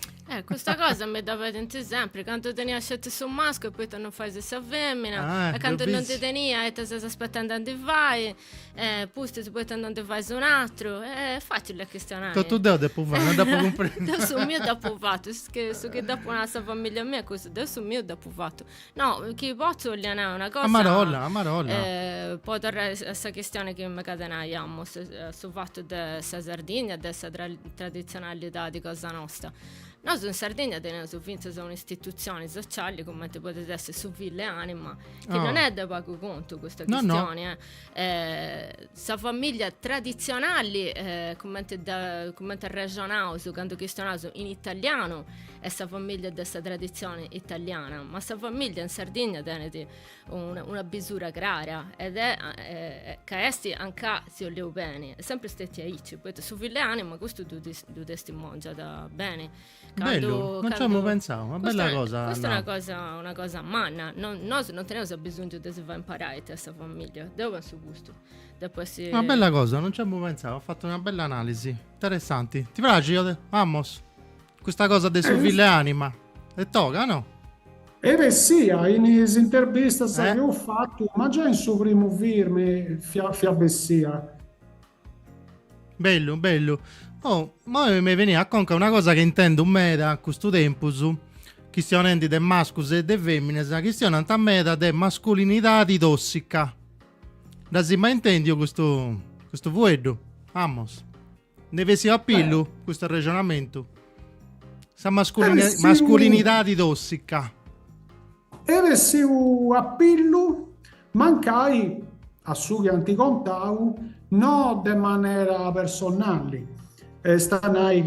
Questa cosa mi dà vedere sempre, quando tenia scelto su un maschio e poi tu non fai se sa femmina, e quando non ti tenia e ti stai aspettando dove vai, pusti poi non ti vai su un altro, è facile questionare. Tu devi fare, non devi comprendere. Adesso il mio dopo fatto, che dopo una famiglia mia, così adesso il mio dopo fatto. No, che posso è una cosa. Amarolla. Poi tornare a questa questione che mi catenaiamo sul fatto della Sardegna, della tradizionalità di Cosa Nostra. Noi in Sardegna teniamo su finta sono istituzioni sociali come potete essere su Ville Anima, che non è da poco conto questa questione. Sa famiglia tradizionali come regionale su quando questionato in italiano è sa famiglia dessa tradizione italiana, ma sa famiglia in Sardegna tiene una bisura agraria ed è che esti anche si oleo bene, è sempre stati aici, poi su Ville Anima questo tu testimoni da bene. Bello, non ci avevo pensato, una bella cosa. Questa è una cosa manna. Noi non teniamo bisogno di imparare questa famiglia. Devo su gusto. Una bella cosa, non ci avevo pensato. Ho fatto una bella analisi. Interessanti. Ti piace, Amos? Questa cosa dei Ville Anima. E tocca, no? Sì, in interviste che ho fatto, ma già in suo primo film, fiabessia. Bello. Oh, ma mi veniva a conca una cosa che intendo un meta a questo tempo su questione del mascus e del femmines, la questione a meta della mascolinità di tossica. Da si mai intendi questo vuoto, Amos? Deve si appillo questo ragionamento. Sa mascolinità di tossica. Se appillo mancai a su che anticontau no de maniera personale. Stanai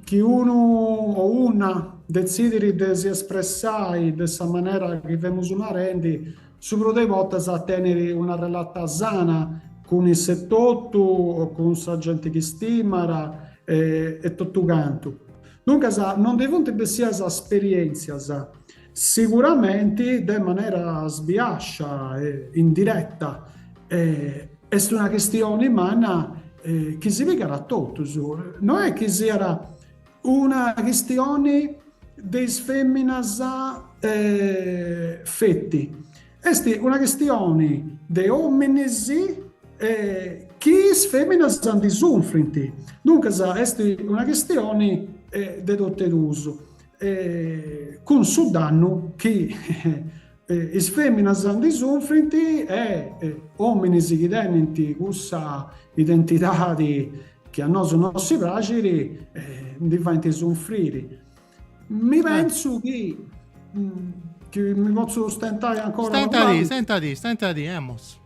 che uno o una decidi di si espressare di questa maniera che vemos una rendi, su dei volte a tenere una relata sana con il settotto o con la gente che stimara e tutto quanto. Dunque non devono essere esperienze, sicuramente di maniera sbiascia e indiretta. È una questione umana che si vede a tutto, non è che sia una questione di femminas fetti, è una questione di uomini che femminas hanno disunfrinti, dunque è una questione di tutte d'uso, con su danno che le femminas hanno disunfrinti e uomini che tenenti questa identità che a noi non si piace diventa soffrire. Mi penso che mi posso stentare ancora. Stenta di, Amos.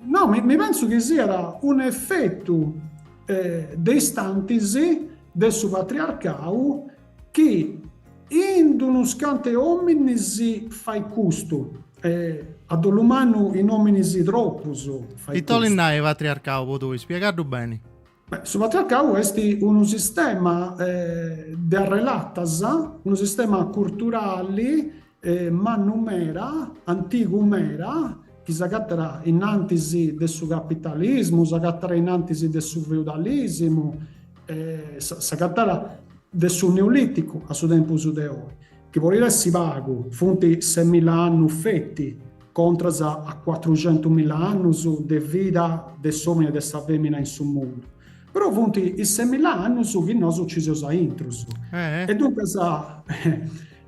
No, mi penso che sia un effetto dei stantisi del suo patriarcato che in uno scante uomini si fa gusto. Ad l'umano in uomini si troppo e tolinai patriarcato tu spiegarlo bene. Su patriarcato è un sistema di relatas, un sistema culturale ma numera, antico mera, che si cattera in antisi del suo capitalismo, si cattera in antisi del suo feudalismo, si cattera del suo neolitico a suo tempo su de oi. Che vuol dire si vago, fonti 6.000 anni fetti, contro a 400.000 anni su de vita de sommi e de sa femmina in su mondo. Però fonti i 6.000 anni su che noi uccisi a intruso. E dunque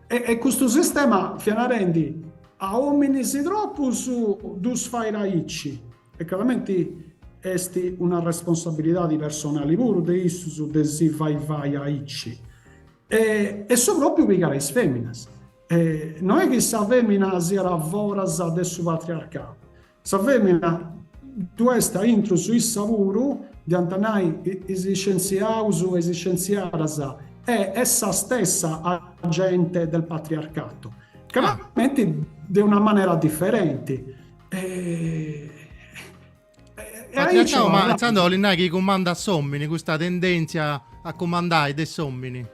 e questo sistema fianarendi a uomini si troppo su dus fai raici. E chiaramente è una responsabilità di personali pure di isso su de si vai raici. E so proprio piegare le femminas. Non è che sa femmina sia voras del suo patriarcato. Sa femmina tu sta intro sui savuro di antanai esistenziausu esistenziaras è essa stessa agente del patriarcato. Chiaramente di una maniera differente. Patriarcato, ma pensando che comanda a sommini, questa tendenza a comandare dei sommini.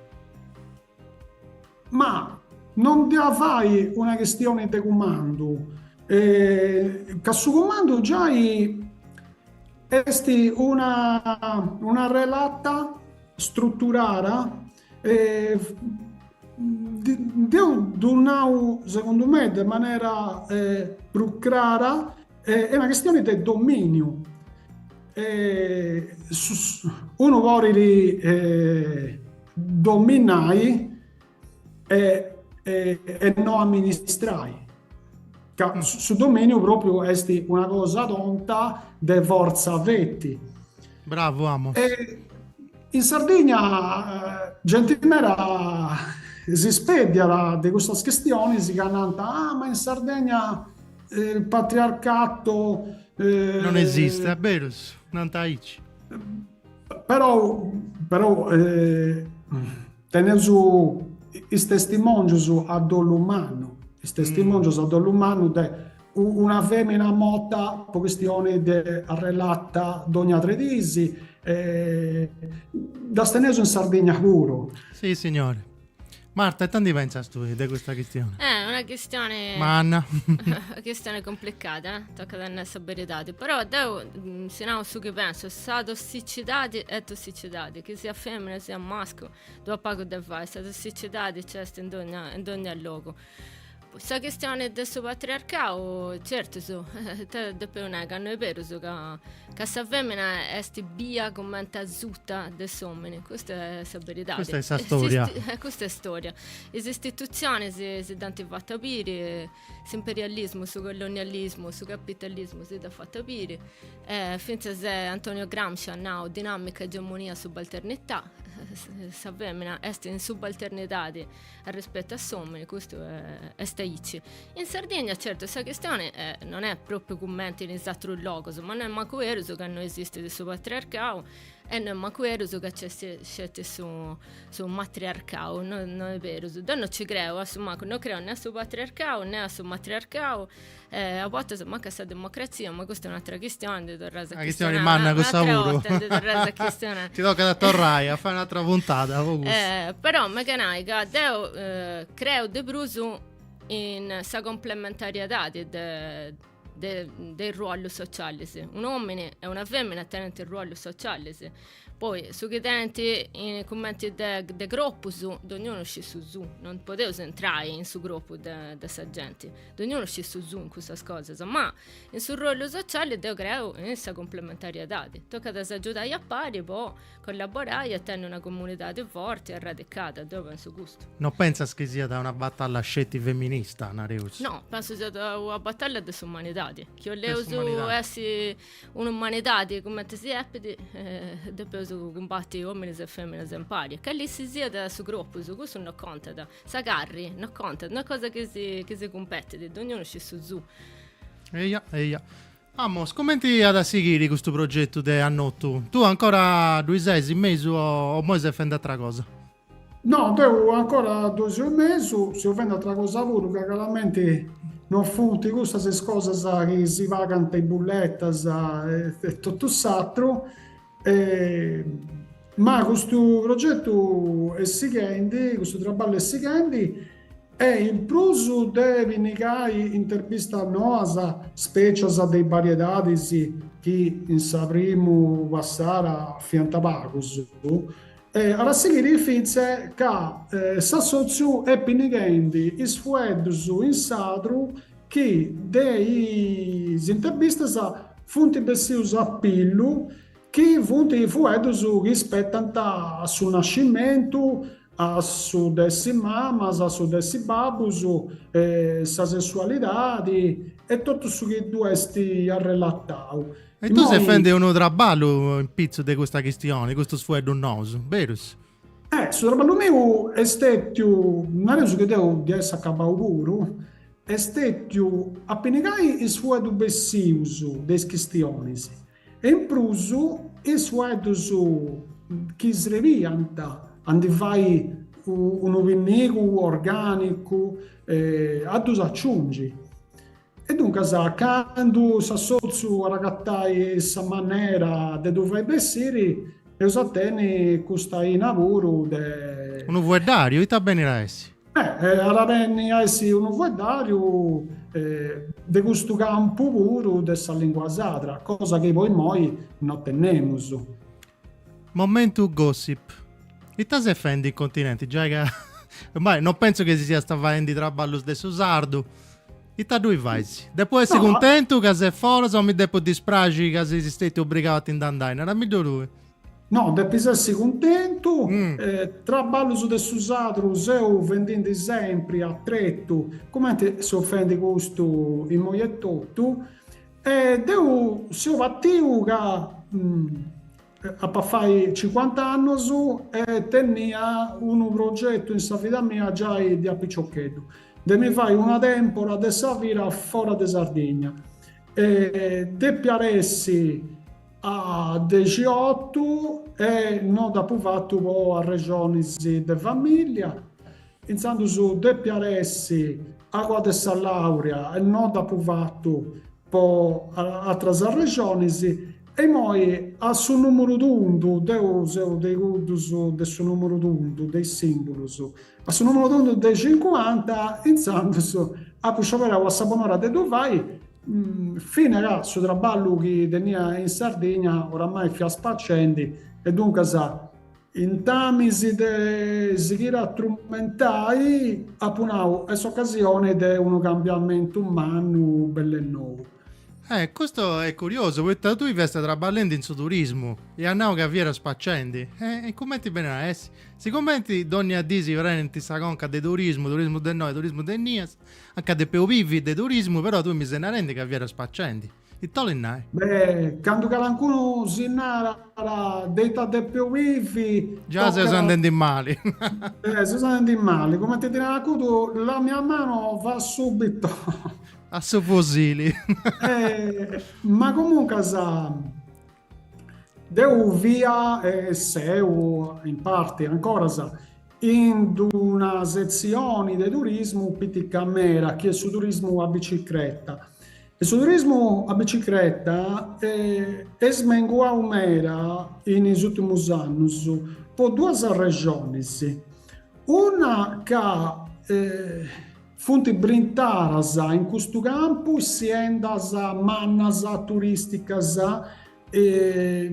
Ma non fai una questione di comando, che su comando già è una relata strutturata Donau, secondo me, in maniera più chiara, è una questione di dominio. Uno vuole dominare e non amministrare. Su dominio proprio è una cosa tonta di forza vetti. Bravo, Amos. In Sardegna, gentilmente, si spedia di queste questioni, si canta, ma in Sardegna il patriarcato Non esiste, è vero, non taici. però tenendo i testimoni a dell'umano, i testimoni a dell'umano di una femmina morta per questione di relata Dogna Tredisi, da steneso in Sardegna pure. Sì, signore. Marta, e tanti pensi tu di questa questione? È una questione... Manna. una questione complicata, tocca da essere verità. Però devo, se no, su che penso, sa tossicità è tossicità, che sia femmina sia maschio, dove pago da fare, sa tossicità c'è in ogni luogo. Questa questione del suo patriarcato, certo, dopo non è che è vero che sa femmina è via come zutta del someni, questa è la verità. Questa è la storia. Questa è storia. Le istituzioni si danno fatta capire, l'imperialismo, su colonialismo, su capitalismo si dà fatta capire, finché se Antonio Gramsci ha una dinamica egemonia subalternità, sa femmina è in subalternità rispetto a someni, questo è staici. In Sardegna, certo, questa questione non è proprio commenti in esatto luogo, ma non è manco vero che non esiste questo patriarcato e non è manco vero che c'è scelto su matriarcato, non è vero. Non ci credo, non credo né su patriarcato né su matriarcato, a volte se manca questa democrazia, ma questa è un'altra questione, la questione di manna con savuro. Ti tocca da torrai a fare un'altra puntata. Però meccanica creo de bruso in sa complementarietà del ruolo sociale. Un uomo e una femmina tengono il ruolo sociale. Poi su che tenenti in commenti del gruppo ognuno ci su non potevo entrare in su gruppo da sa gente, ognuno ci su in queste cose, ma in sul ruolo sociale devo creare questa complementarietà, tocca da aiutare a pari, poi collaborare e tenere una comunità forte e radicata, dove penso gusto. Non pensa che sia da una battaglia scetti femminista, Nareus? No, penso sia da una battaglia dell'umanità, che ho leso su essere un'umanità come ti si epidi, dopo combatti uomini e femmine in pari, che lì si sia da su gruppo, su questo non conta, sagarri, non conta, una cosa che si compete, ognuno ci su. Eia. Amos, commenti ad seguire questo progetto di Annottu? Tu ancora 2 sei in mese o mo sei fendo altra cosa? No, devo ancora 2 mesi, si offende altra cosa pure, che chiaramente non funti queste cose che si pagano le bullette e tutto l'altro. Ma questo progetto è seguente, questo lavoro è seguente e in plus deve indicare intervista a noi, specie dei varietati che in sapremo passare a Fiantapagos. Alla seguire il fizze che s'assozio è pinighendi i sfuedus in sadru che dei interviste funti bessius a pillu che funti fuedus rispetto sul nascimento, su dessi mamas, su dessi babus, sa sessualità e tutto su che tu esti a relatare. E tu sei fende uno traballo in pizzo di questa questione, questo sfuedo noso, vero? Su traballo mio è stato, non è che devo di essere accabato pure, è stato appena il sfuedo bessius delle questioni. E in plus, il sfuedo che si revianta, quando fai un vinnego organico, a tu si aggiungi. E dunque, quando si associa a ragattare questa maniera di dove essere, io tengo questo lavoro. Un uvuardario, e sta bene la essi? Era bene essere un uvuardario di questo campo puro della lingua sarda, cosa che poi noi non teniamo. Momento gossip. Pitta se fendi in continenti, già che... Ormai non penso che si sia sta facendo traballo stesso sardo. Ita due vai. Dopo essere contento che sei fuori, o mi devo dispragi che sei stati obbligati ad andare. Era migliore lui. No, devi essere contento, traballo su adesso usato, se vendendo sempre a tretto, come ti si offende questo in moglietto, e devo, se ho fatto che a fare 50 anni su, e tenia un progetto in sa vita mia già di appicciochetto. Devi fare una tempora di Savira fuori di Sardegna. E te piaressi a 18 e non dopo fatto a regioni di famiglia, iniziando su de piaressi a quando sa laurea e non dopo fatto a altre regioni e poi a suo numero d'undo dei gudos del suo numero d'undo dei simboli a suo numero d'undo dei 50 iniziando su a pusciare a Sabonora de Duvai. Fine su traballo che tenia in Sardegna oramai fia spaccendi e dunque sa in tamisi de sigira strumentai appunau es occasione di un cambiamento umano bello e nuovo. Questo è curioso, perché tu investi traballando in suo turismo e a noi che viene spaccendi. E commenti bene essi. Si commenti donne a disi veramente sa conca di turismo del noi, turismo del Nias, anche de più vivi di turismo, però tu mi se ne rendi che viene spaccendi. E tolli nai. Beh, quando qualcuno si narra detta de più vivi... Già se sono andati male. Se sono andati male. Come ti dirà la mia mano va subito... A suo fusilli. Ma comunque sa devo via se in parte ancora sa in una sezione di turismo piticamera che è su turismo a bicicletta e su turismo a bicicletta è smenguato mera in ultimi anni per due regioni una che funti brintaras in questo campo, siendas mannas turisticas che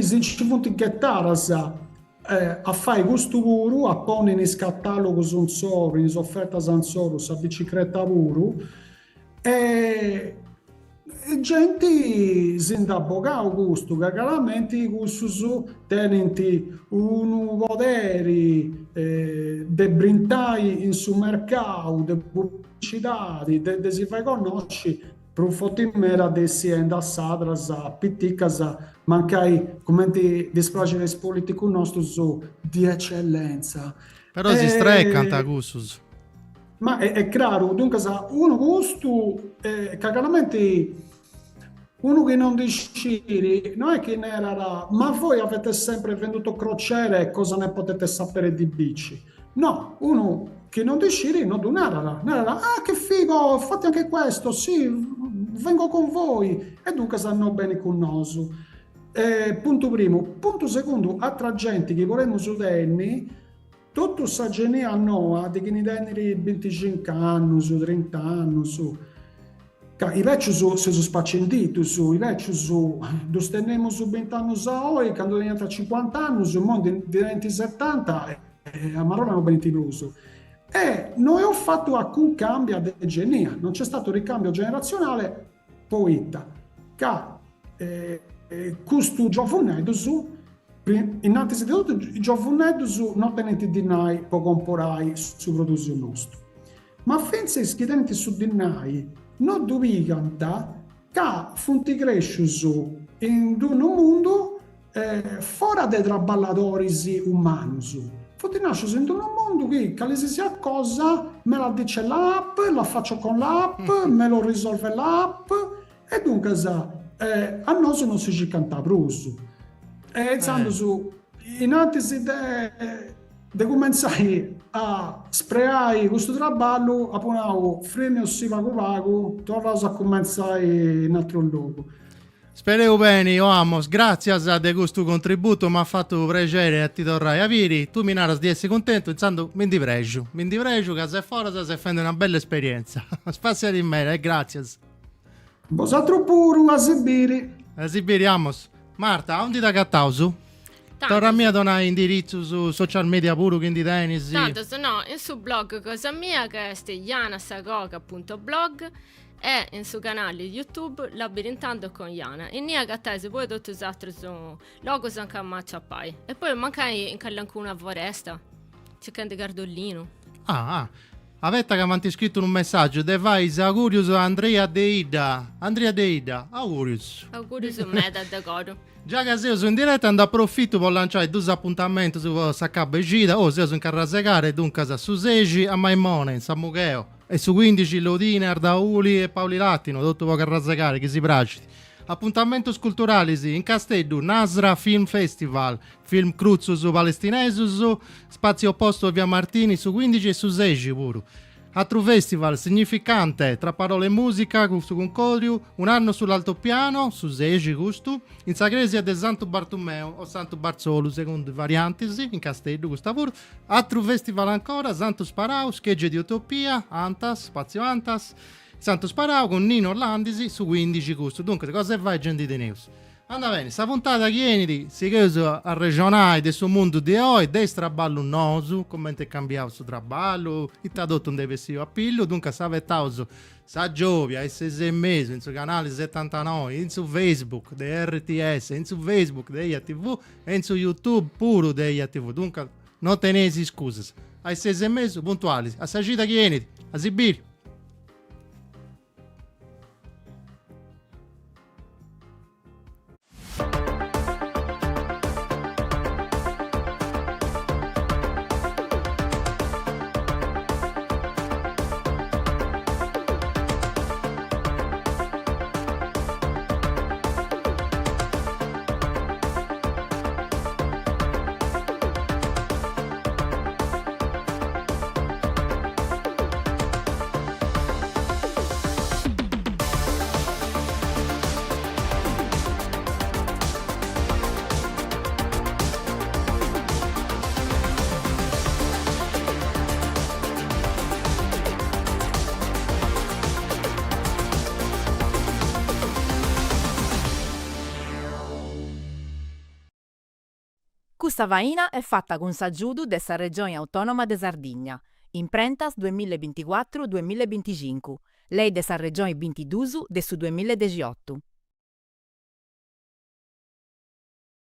si funti gettaras a fare questo puro, a pone in catalogo sonsoro, in offerta sonsoro, sa bicicletta puro e gente si indabogava questo, che chiaramente questo tenenti un potere de brintai in su mercato, de pubblicità, de si fai conosci, per un fotimera de si indassadras, pitticas, mancai, come ti dispiace del politico nostro, di eccellenza. Però si streccanta questo. Ma è chiaro, dunque uno gusto che chiaramente uno che non decide non è che ne era ma voi avete sempre venduto crociere e cosa ne potete sapere di bici? No, uno che non decide non donara, che figo, fate anche questo, sì, vengo con voi e dunque sanno bene con noi. Punto primo. Punto secondo, altra gente che vorremmo sudenni tutto sa gene a noi, di che ne tenere 25 anni, su 30 anni, su. I vecchi si sono spaccenditi, i vecchi lo stenemo su 20 anni oggi, quando diventa 50 anni, sul mondo diventa 70, a Maronna non ben più. E noi ho fatto alcun cambio di genia, non c'è stato ricambio generazionale, poi questo giovanetto innanzi di tutto i giovanetti non tenete di noi può comprare su produzione nostro, ma finché schedenti su di noi non dobbiamo che funti cresciuto in un mondo fuori dai traballatori umani. Funti nasce in un mondo che qualsiasi cosa me la dice l'app, la faccio con l'app, me lo risolve l'app e dunque a noi non si ci canta bruso. Innanzi di cominciare a sprayare questo traballo, appunto, freme o si vago, torna a cominciare in altro luogo. Spero bene, Amos, grazie a questo contributo, mi ha fatto piacere a ti tornare a Viri, tu mi naras di essere contento, intanto mi divregio che sei fuori, si fende una bella esperienza. Spazio di me, grazie. Vosotros pure, a Sibiri. A Sibiri, Amos. Marta, onde da cattauso? Torna mia donare indirizzo su social media pure che di tennis. Tanto se no, in su blog Cosa Mia, che è stianasagoga.blog, e in su canale YouTube Labirintando con Iana. In nia gattese poi tutti gli altri su logos anche a macciappai. E poi mancai in callancuno a foresta. C'è che di Gardollino. Avete che mi hanno scritto un messaggio, de vai augurios a Andrea Deida. Andrea Deida, augurios. Auguri su me da decoro. Già che se io sono in diretta ando approfitto per lanciare due appuntamenti su Sacca Gita, o se io sono in Carrasegare, dunque su 16 a Maimone, in San Mugheo, e su 15 Lodine, Ardauli e Paoli Lattino, tutto per Carrasegare, che si braciti. Appuntamento culturali sì, in Castello, Nasra Film Festival, film Cruzus Palestinesus, spazio opposto via Martini su 15 e su 16 pure. Altro festival significante tra parole e musica su concorrio, un anno sull'altopiano, su 16 gusto, in Sagresia del Santo Bartomeo o Santo Barzolo, secondo varianti, in Castello, questo pure. Altro festival ancora, Santo Sparau, schegge di Utopia, Antas, spazio Antas, Santo Sparau con Nino Orlandisi su 15 gusto. Dunque, cosa vai gente di news? Andà bene, sta puntata chiedi, si chiede a regionale del suo mondo di oggi, destra ballo nosu, come è cambiato il suo traballo, il tradotto non deve essere a pillo, dunque sa vettauso, sa giovia, SS mese, in suo canale 79, in su Facebook di RTS, in su Facebook di TV e in su YouTube pure di TV, dunque non tenesi scuse. A SS mese puntuali, a sagita chiedi, a Sibir. Questa vaina è fatta con s'aggiudo dessa Regione Autonoma de Sardigna, imprentas 2024-2025, lei dessa Regione 22 de su 2018.